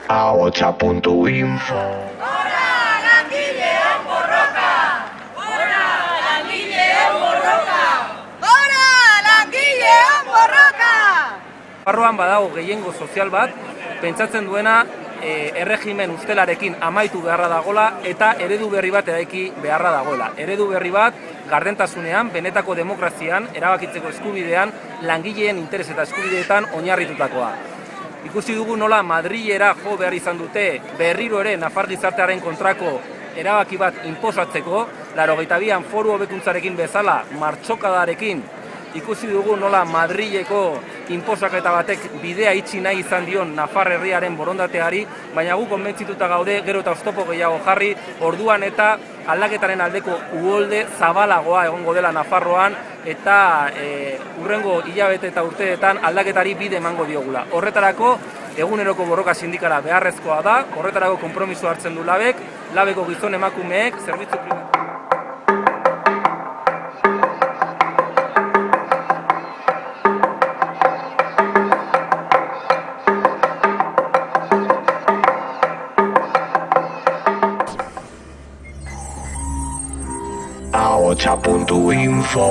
ahotsa.info. Hora langileen borroka! Hora langileen borroka! Hora langileen borroka! Nafarroan badago gehiengo sozial bat, pentsatzen duena erregimen ustelarekin amaitu beharra dagola eta eredu berri bat eraiki beharra dagoela. Eredu berri bat gardentasunean, benetako demokrazian, erabakitzeko eskubidean, langileen interes eta eskubideetan oinarritutakoa. Ikusi dugu nola Madrilera jo behar izan dute berriro ere nafar gizartearen kontrako erabaki bat inposatzeko, 82an foru hobekuntzarekin bezala martxokadarekin ikusi dugu nola Madrileko inposaketa batek bidea itxi nahi izan dion Nafar herriaren borondateari, baina gu konbentzituta gaude gero eta oztopo gehiago jarri, orduan eta aldaketaren aldeko uholde zabalagoa egongo dela Nafarroan eta hurrengo hilabete eta urteetan aldaketari bide emango diogula. Horretarako eguneroko borroka sindikala beharrezkoa da, horretarako konpromiso hartzen du labeko gizon emakumeek, zerbitzu pribatu. ahotsa.info.